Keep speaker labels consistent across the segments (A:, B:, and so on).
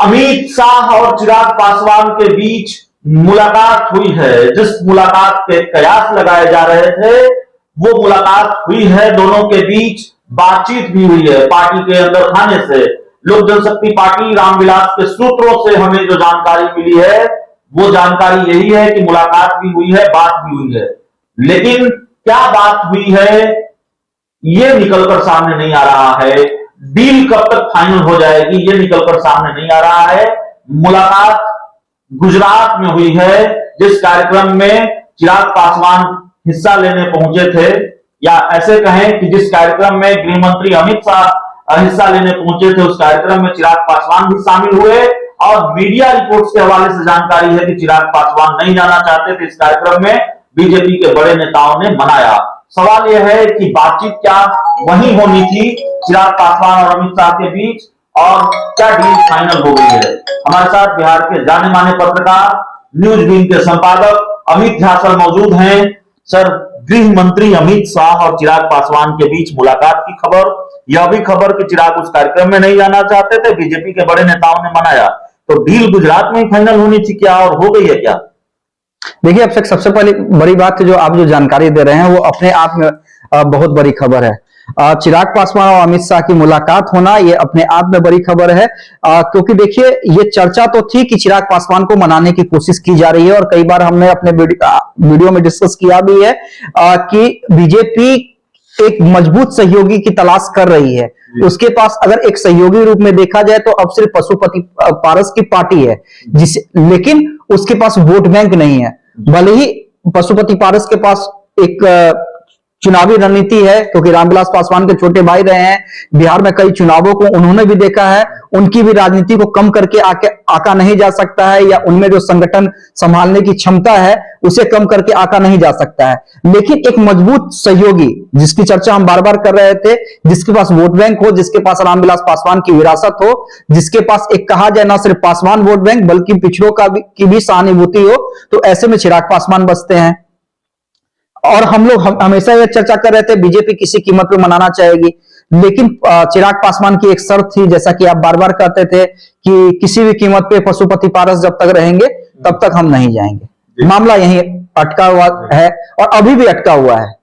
A: अमित शाह और चिराग पासवान के बीच मुलाकात हुई है। जिस मुलाकात के कयास लगाए जा रहे थे वो मुलाकात हुई है। दोनों के बीच बातचीत भी हुई है। पार्टी के अंदर खाने से लोक जनशक्ति पार्टी रामविलास के सूत्रों से हमें जो जानकारी मिली है वो जानकारी यही है कि मुलाकात भी हुई है, बात भी हुई है। लेकिन क्या बात हुई है ये निकलकर सामने नहीं आ रहा है। डील कब तक फाइनल हो जाएगी ये निकलकर सामने नहीं आ रहा है। मुलाकात गुजरात में हुई है, जिस कार्यक्रम में चिराग पासवान हिस्सा लेने पहुंचे थे, या ऐसे कहें कि जिस कार्यक्रम में गृह मंत्री अमित शाह हिस्सा लेने पहुंचे थे उस कार्यक्रम में चिराग पासवान भी शामिल हुए। और मीडिया रिपोर्ट्स के हवाले से जानकारी है कि चिराग पासवान नहीं जाना चाहते थे इस कार्यक्रम में, बीजेपी के बड़े नेताओं ने मनाया। सवाल यह है कि बातचीत क्या वही होनी थी चिराग पासवान और अमित शाह के बीच, और क्या डील फाइनल हो गई है। हमारे साथ बिहार के जाने माने पत्रकार न्यूज बीन के संपादक अमित ध्यासल मौजूद हैं। सर, गृह मंत्री अमित शाह और चिराग पासवान के बीच मुलाकात की खबर, यह भी खबर कि चिराग उस कार्यक्रम में नहीं जाना चाहते थे, बीजेपी के बड़े नेताओं ने मनाया, तो डील गुजरात में ही फाइनल होनी थी क्या और हो गई है क्या?
B: देखिए, अब तक सबसे पहली बड़ी बात जो आप जो जानकारी दे रहे हैं वो अपने आप में बहुत बड़ी खबर है। चिराग पासवान और अमित शाह की मुलाकात होना ये अपने आप में बड़ी खबर है, क्योंकि देखिए ये चर्चा तो थी कि चिराग पासवान को मनाने की कोशिश की जा रही है, और कई बार हमने अपने वीडियो में डिस्कस किया भी है कि बीजेपी एक मजबूत सहयोगी की तलाश कर रही है। उसके पास अगर एक सहयोगी रूप में देखा जाए तो अब सिर्फ पशुपति पारस की पार्टी है, लेकिन उसके पास वोट बैंक नहीं है। भले ही पशुपति पारस के पास एक चुनावी रणनीति है, क्योंकि रामविलास पासवान के छोटे भाई रहे हैं, बिहार में कई चुनावों को उन्होंने भी देखा है, उनकी भी राजनीति को कम करके आका नहीं जा सकता है, या उनमें जो संगठन संभालने की क्षमता है उसे कम करके आका नहीं जा सकता है। लेकिन एक मजबूत सहयोगी जिसकी चर्चा हम बार बार कर रहे थे, जिसके पास वोट बैंक हो, जिसके पास रामविलास पासवान की विरासत हो, जिसके पास एक कहा जाए ना सिर्फ पासवान वोट बैंक बल्कि पिछड़ों की भी सहानुभूति हो, तो ऐसे में चिराग पासवान बचते हैं। और हम लोग हमेशा यह चर्चा कर रहे थे बीजेपी किसी कीमत पे मनाना चाहेगी, लेकिन चिराग पासवान की एक शर्त थी, जैसा कि आप बार बार कहते थे कि किसी भी कीमत पे पशुपति पारस जब तक रहेंगे तब तक हम नहीं जाएंगे। मामला यही अटका हुआ है और अभी भी अटका हुआ है।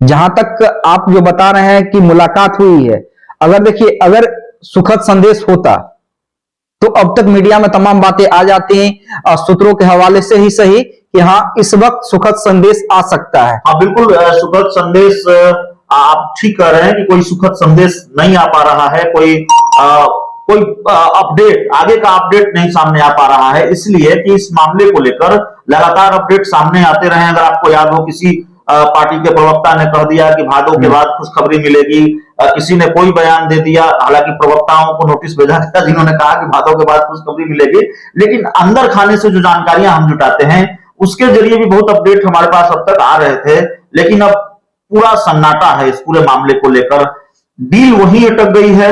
B: जहां तक आप जो बता रहे हैं कि मुलाकात हुई है, अगर देखिए अगर सुखद संदेश होता तो अब तक मीडिया में तमाम बातें आ जाती हैं, सूत्रों के हवाले से ही सही, कि हाँ इस वक्त सुखद संदेश आ सकता है।
A: हाँ बिल्कुल, सुखद संदेश आप ठीक कह रहे हैं कि कोई सुखद संदेश नहीं आ पा रहा है, कोई अपडेट, आगे का अपडेट नहीं सामने आ पा रहा है, इसलिए कि इस मामले को लेकर लगातार अपडेट सामने आते रहे। अगर आपको याद हो, किसी पार्टी के प्रवक्ता ने कह दिया कि भादों के बाद खुशखबरी मिलेगी, किसी ने कोई बयान दे दिया, हालांकि प्रवक्ताओं को नोटिस भेजा गया जिन्होंने कहा कि भादों के बाद खुशखबरी मिलेगी, लेकिन अंदर खाने से जो जानकारियां हम जुटाते हैं उसके जरिए भी बहुत अपडेट हमारे पास अब तक आ रहे थे। लेकिन अब पूरा सन्नाटा है इस पूरे मामले को लेकर। डील वहीं अटक गई है,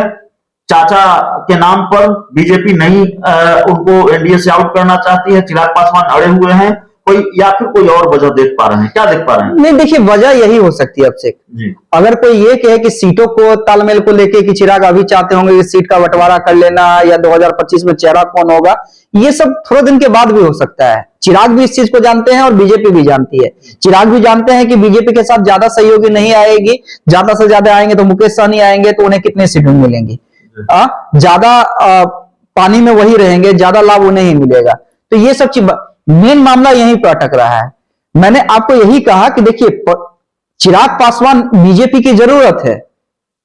A: चाचा के नाम पर बीजेपी नहीं उनको एनडीए से आउट करना चाहती है, चिराग पासवान अड़े हुए हैं, कोई या फिर कोई और वजह देख पा रहे हैं? क्या देख पा रहे हैं?
B: नहीं, देखिए वजह यही हो सकती है अभिषेक जी। अगर कोई ये कहे कि सीटों को तालमेल को लेके कि चिराग अभी चाहते होंगे कि सीट का बंटवारा कर लेना, या 2025 में चेहरा कौन होगा, ये सब थोड़े दिन के बाद भी हो सकता है। चिराग भी इस चीज को जानते हैं और बीजेपी भी जानती है। चिराग भी जानते हैं कि बीजेपी के साथ ज्यादा सहयोगी नहीं आएगी, ज्यादा से ज्यादा आएंगे तो मुकेश सहनी आएंगे, तो उन्हें कितने सीटें मिलेंगी, ज्यादा पानी में वही रहेंगे, ज्यादा लाभ उन्हें ही मिलेगा। तो ये सब चीज, मेन मामला यहीं पर अटक रहा है। मैंने आपको यही कहा कि देखिए चिराग पासवान बीजेपी की जरूरत है,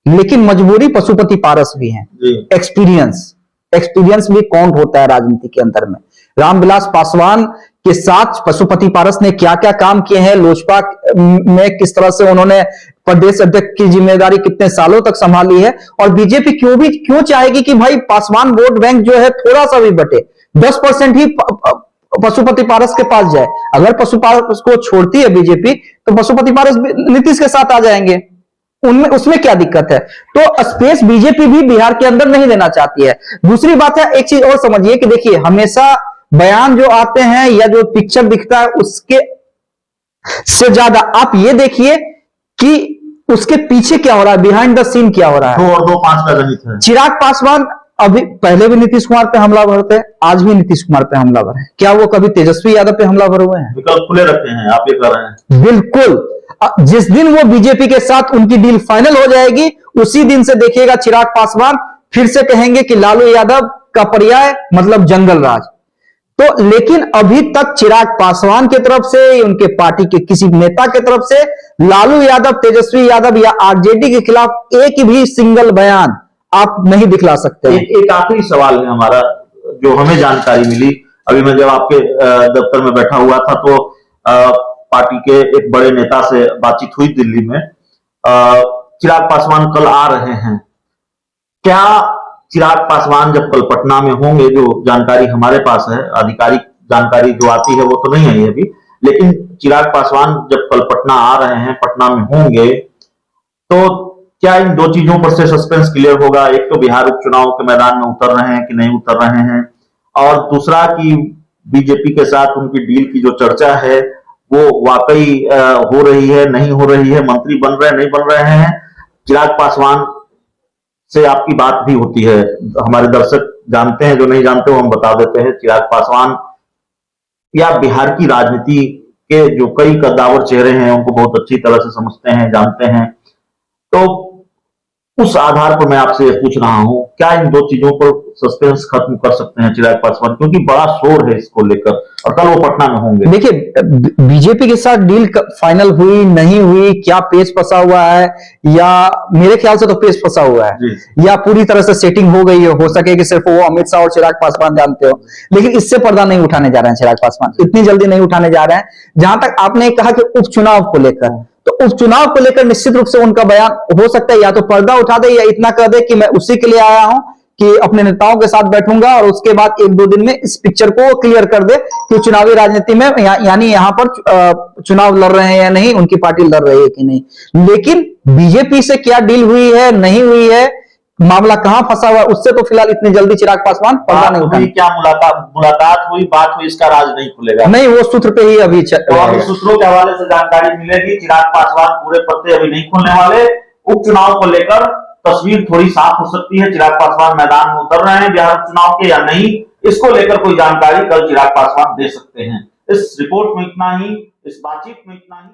B: लेकिन मजबूरी पशुपति पारस भी है। एक्सपीरियंस भी काउंट होता है राजनीति के अंदर में। रामविलास पासवान के साथ पशुपति पारस ने क्या क्या काम किए हैं, लोजपा में किस तरह से उन्होंने प्रदेश अध्यक्ष की जिम्मेदारी कितने सालों तक संभाली है, और बीजेपी क्यों चाहेगी कि भाई पासवान वोट बैंक जो है थोड़ा सा भी बटे, 10% ही पशुपति पारस के पास जाए। अगर पशुपति पारस को छोड़ती है बीजेपी तो पशुपति पारस नीतीश के साथ आ जाएंगे, उसमें क्या दिक्कत है? तो स्पेस बीजेपी भी बिहार के अंदर नहीं देना चाहती है। दूसरी बात है, एक चीज और समझिए कि देखिए हमेशा बयान जो आते हैं या जो पिक्चर दिखता है उसके से ज्यादा आप ये देखिए कि उसके पीछे क्या हो रहा है, बिहाइंड द सीन क्या हो रहा है।
A: 2 और 2 5 का गणित है।
B: चिराग पासवान अभी पहले भी नीतीश कुमार पे हमलावर थे, आज भी नीतीश कुमार पे हमलावर है। क्या वो कभी तेजस्वी यादव पे हमलावर हुए हैं?
A: विकल्प खुले रखे हैं, आप ये कर रहे हैं।
B: बिल्कुल। जिस दिन वो बीजेपी के साथ उनकी डील फाइनल हो जाएगी, उसी दिन से देखिएगा चिराग पासवान फिर से कहेंगे कि लालू यादव का पर्याय मतलब जंगल राज। तो लेकिन अभी तक चिराग पासवान की तरफ से, उनके पार्टी के किसी नेता की तरफ से लालू यादव, तेजस्वी यादव या आरजेडी के खिलाफ एक भी सिंगल बयान आप नहीं दिखला सकते हैं।
A: एक आखिरी सवाल है हमारा, जो हमें जानकारी मिली अभी, मैं जब आपके दफ्तर में बैठा हुआ था तो पार्टी के एक बड़े नेता से बातचीत हुई दिल्ली में। चिराग पासवान कल आ रहे हैं, क्या चिराग पासवान जब कल पटना में होंगे, जो जानकारी हमारे पास है, आधिकारिक जानकारी जो आती है वो तो नहीं आई अभी, लेकिन चिराग पासवान जब कल पटना आ रहे हैं, पटना में होंगे, तो क्या इन दो चीजों पर से सस्पेंस क्लियर होगा? एक तो बिहार उपचुनाव के मैदान में उतर रहे हैं कि नहीं उतर रहे हैं, और दूसरा कि बीजेपी के साथ उनकी डील की जो चर्चा है वो वाकई हो रही है, नहीं हो रही है, मंत्री बन रहे हैं, नहीं बन रहे हैं। चिराग पासवान से आपकी बात भी होती है, हमारे दर्शक जानते हैं, जो नहीं जानते वो हम बता देते हैं। चिराग पासवान या बिहार की राजनीति के जो कई कद्दावर चेहरे हैं उनको बहुत अच्छी तरह से समझते हैं, जानते हैं। तो उस आधार पर मैं आपसे पूछ रहा हूं, क्या इन दो चीजों पर सस्पेंस खत्म कर सकते हैं चिराग पासवान, क्योंकि बड़ा शोर है इसको लेकर, और कल वो पटना में होंगे।
B: देखिए, बीजेपी के साथ डील फाइनल हुई नहीं हुई, क्या पेच फंसा हुआ है, या मेरे ख्याल से तो पेच फंसा हुआ है, या पूरी तरह से सेटिंग हो गई हो सके कि सिर्फ वो अमित शाह और चिराग पासवान जानते हो, लेकिन इससे पर्दा नहीं उठाने जा रहे हैं चिराग पासवान, इतनी जल्दी नहीं उठाने जा रहे हैं। जहां तक आपने कहा कि उपचुनाव को लेकर, तो उपचुनाव को लेकर निश्चित रूप से उनका बयान हो सकता है या तो पर्दा उठा दे या इतना कह दे कि मैं उसी के लिए आया हूं कि अपने नेताओं के साथ बैठूंगा, और उसके बाद एक दो दिन में इस पिक्चर को क्लियर कर दे कि चुनावी राजनीति में यानी यहां पर चुनाव लड़ रहे हैं या नहीं, उनकी पार्टी लड़ रही है कि नहीं। लेकिन बीजेपी से क्या डील हुई है, नहीं हुई है, मामला कहां फंसा हुआ है, उससे तो फिलहाल इतनी जल्दी चिराग पासवान पर्दा नहीं उठाएंगे।
A: क्या मुलाकात हुई, बात हुई, इसका राज नहीं खुलेगा।
B: नहीं, वो सूत्र पे ही अभी
A: सूत्रों के हवाले से जानकारी मिलेगी। चिराग पासवान पूरे पत्ते अभी नहीं खुलने वाले। उपचुनाव को लेकर तस्वीर थोड़ी साफ हो सकती है, चिराग पासवान मैदान में उतर रहे हैं बिहार उपचुनाव के या नहीं, इसको लेकर कोई जानकारी कल चिराग पासवान दे सकते हैं। इस रिपोर्ट में इतना ही, इस बातचीत में इतना ही।